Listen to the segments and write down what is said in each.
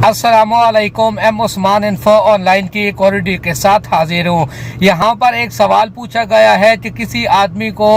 अस्सलामुअलैकुम। M Usman info online की एक और वीडियो के साथ हाजिर हूँ। यहाँ पर एक सवाल पूछा गया है कि किसी आदमी को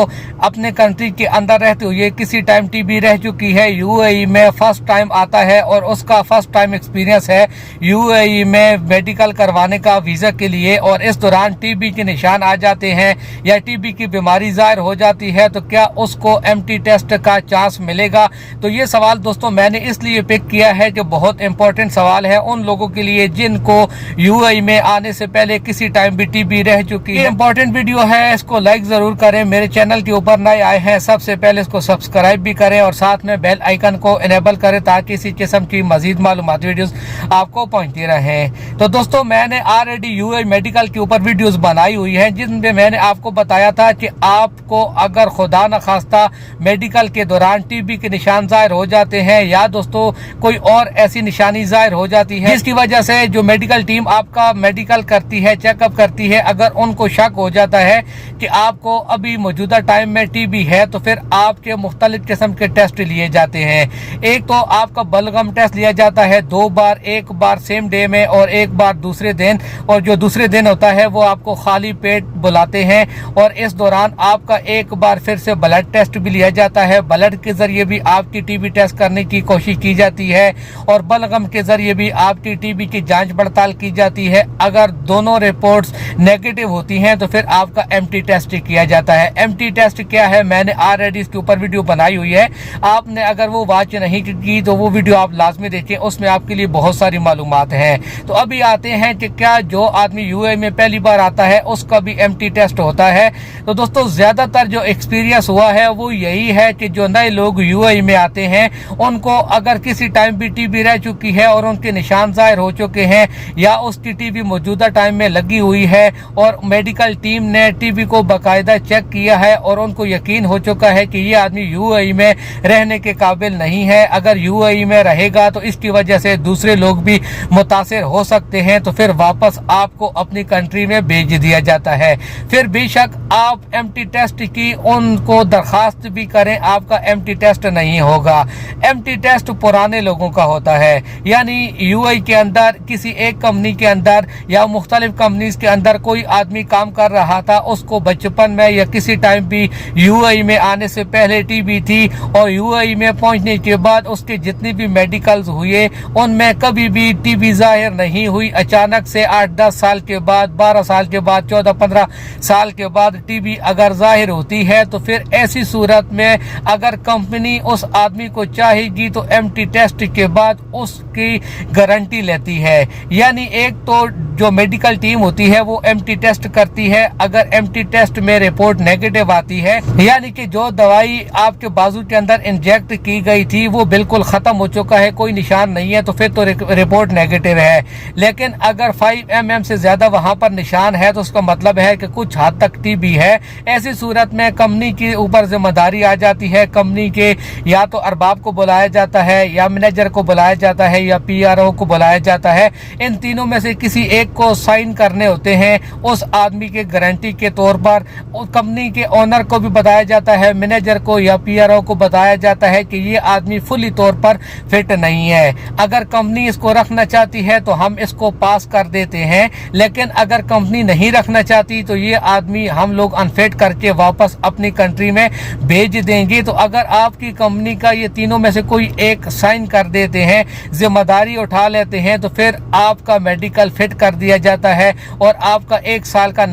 अपने कंट्री के अंदर रहते हुए किसी टाइम टीबी रह चुकी है, यूएई में फर्स्ट टाइम आता है और उसका फर्स्ट टाइम एक्सपीरियंस है यूएई में मेडिकल करवाने का वीज़ा के लिए, और इस दौरान टीबी के निशान आ जाते हैं या टीबी की बीमारी ज़ाहिर हो जाती है, तो क्या उसको एमटी टेस्ट का चांस मिलेगा? तो ये सवाल दोस्तों मैंने इसलिए पिक किया है कि बहुत इंपॉर्टेंट सवाल है उन लोगों के लिए जिनको यूएई में आने से पहले किसी टाइम भी टीबी रह चुकी है। इंपॉर्टेंट वीडियो है, इसको लाइक जरूर करें। मेरे चैनल के ऊपर नए आए हैं सबसे पहले इसको सब्सक्राइब भी करें और साथ में बेल आइकन को इनेबल करें ताकि इसी किस्म की मजीद मालूमाती वीडियोस आपको पहुंचती रहें। तो दोस्तों मैंने ऑलरेडी यूएई मेडिकल के ऊपर वीडियोस बनाई हुई है जिनमें मैंने आपको बताया था कि आपको अगर खुदा न खास्ता मेडिकल के दौरान टीबी के निशान जाहिर हो जाते हैं या दोस्तों कोई और ऐसी निशानी जाहिर हो जाती है जिसकी वजह से जो मेडिकल टीम आपका मेडिकल करती है, चेकअप करती है, अगर उनको शक हो जाता है कि आपको अभी मौजूदा टाइम में टीबी है तो फिर आपके मुख्तलिफ किस्म के टेस्ट लिए जाते हैं। एक तो आपका बलगम टेस्ट लिया जाता है 2 बार, एक बार सेम डे में और एक बार दूसरे दिन, और जो दूसरे दिन होता है वो आपको खाली पेट बुलाते हैं और इस दौरान आपका एक बार फिर से ब्लड टेस्ट भी लिया जाता है। ब्लड के जरिए भी आपकी टीबी टेस्ट करने की कोशिश की जाती है और बलगम के जरिए भी आपकी टीबी की जांच पड़ताल की जाती है। अगर दोनों रिपोर्ट्स नेगेटिव होती हैं तो फिर आपका एमटी टेस्ट किया जाता है। एमटी टेस्ट क्या है मैंने ऑलरेडी इसके ऊपर वीडियो बनाई हुई है, आपने अगर वो वॉच नहीं की तो वो वीडियो आप लाजमी देखें, उसमें आपके लिए बहुत सारी मालूमात हैं। तो अभी आते हैं कि क्या जो आदमी यूएई में पहली बार आता है उसका भी एमटी टेस्ट होता है। तो दोस्तों ज्यादातर जो एक्सपीरियंस हुआ है वो यही है कि जो नए लोग यूएई में आते हैं उनको अगर किसी टाइम भी टीबी रह चुकी है और उनके निशान जाहिर हो चुके हैं या उसकी टीबी मौजूदा टाइम में लगी हुई है और मेडिकल टीम ने टीबी को बाकायदा चेक किया है और उनको यकीन हो चुका है कि ये आदमी यूएई में रहने के काबिल नहीं है, अगर यूएई में रहेगा तो इसकी वजह से दूसरे लोग भी मुतासिर हो सकते हैं, तो फिर वापस आपको अपनी कंट्री में भेज दिया जाता है। फिर बेशक आप एमटी टेस्ट की उनको दरखास्त भी करें, आपका एमटी टेस्ट नहीं होगा। एमटी टेस्ट पुराने लोगों का होता है, यानी यूएई के अंदर किसी एक कंपनी के अंदर या मुख्तलिफ कंपनीज के अंदर कोई आदमी काम कर रहा था, उसको बचपन में या किसी टाइम भी यूएई में आने से पहले टीबी थी और यूएई में पहुंचने के बाद उसके जितनी भी मेडिकल्स हुए उनमें कभी भी टीबी जाहिर नहीं हुई। अचानक से 8-10 साल के बाद, 12 साल के बाद, 14-15 साल के बाद टीबी अगर जाहिर होती है तो फिर ऐसी सूरत में अगर कंपनी उस आदमी को चाहेगी तो एमटी टेस्ट के बाद उसकी गारंटी लेती है। यानी एक तो जो मेडिकल टीम होती है वो एमटी टेस्ट करती है, अगर एमटी टेस्ट में रिपोर्ट नेगेटिव आती है यानी कि जो दवाई आपके बाजू के अंदर इंजेक्ट की गई थी वो बिल्कुल खत्म हो चुका है, कोई निशान नहीं है, तो फिर तो रिपोर्ट नेगेटिव है। लेकिन अगर 5 mm से ज्यादा वहां पर निशान है तो उसका मतलब है कि कुछ हद तक टीबी है। ऐसी सूरत में कंपनी के ऊपर जिम्मेदारी आ जाती है, कंपनी के या तो अरबाब को बुलाया जाता है या मैनेजर को बुलाया जाता है या पीआरओ को बुलाया जाता है, इन तीनों में से किसी एक को साइन करने होते हैं उस आदमी के गारंटी के तौर पर। कंपनी के ओनर को भी बताया जाता है, मैनेजर को या पीआरओ को बताया जाता है कि ये आदमी फुली तौर पर फिट नहीं है। अगर कंपनी इसको रखना चाहती है तो हम इसको पास कर देते हैं, लेकिन अगर कंपनी नहीं रखना चाहती तो ये आदमी हम लोग अनफिट करके वापस अपनी कंट्री में भेज देंगे। तो अगर आपकी कंपनी का ये तीनों में से कोई एक साइन कर देते हैं, जिम्मेदारी उठा लेते हैं, तो फिर आपका मेडिकल फिट कर दिया जाता है और आपका 1 साल का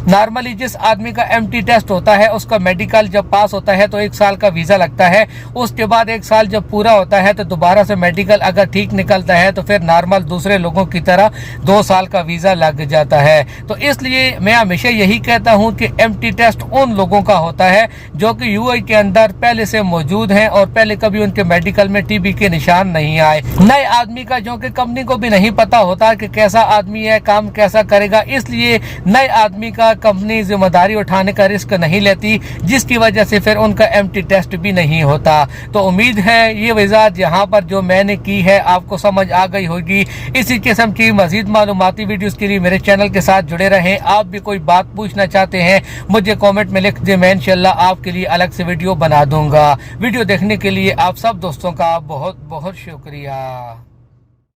नॉर्मली जिस आदमी का एमटी टेस्ट होता है उसका मेडिकल जब पास होता है तो 1 साल का वीजा लगता है। उसके बाद 1 साल जब पूरा होता है तो दोबारा से मेडिकल अगर ठीक निकलता है तो फिर नॉर्मल दूसरे लोगों की तरह 2 साल का वीजा लग जाता है। तो इसलिए मैं हमेशा यही कहता हूं कि एमटी टेस्ट उन लोगों का होता है जो कि यूएई के अंदर पहले से मौजूद हैं और पहले कभी उनके मेडिकल में टीबी के निशान नहीं आए। नए आदमी का जो कि कंपनी को भी नहीं पता होता कि कैसा आदमी है, काम कैसा करेगा, इसलिए नए आदमी का कंपनी जिम्मेदारी उठाने का रिस्क नहीं लेती, जिसकी वजह से फिर उनका एमटी टेस्ट भी नहीं होता। तो उम्मीद है ये वजाहत यहाँ पर जो मैंने की है आपको समझ आ गई होगी। इसी किस्म की मजीद मालूमाती वीडियोस के लिए मेरे चैनल के साथ जुड़े रहें। आप भी कोई बात पूछना चाहते हैं मुझे कमेंट में लिख दें, मैं इंशाल्लाह आपके लिए अलग से वीडियो बना दूंगा। वीडियो देखने के लिए आप सब दोस्तों का बहुत बहुत शुक्रिया।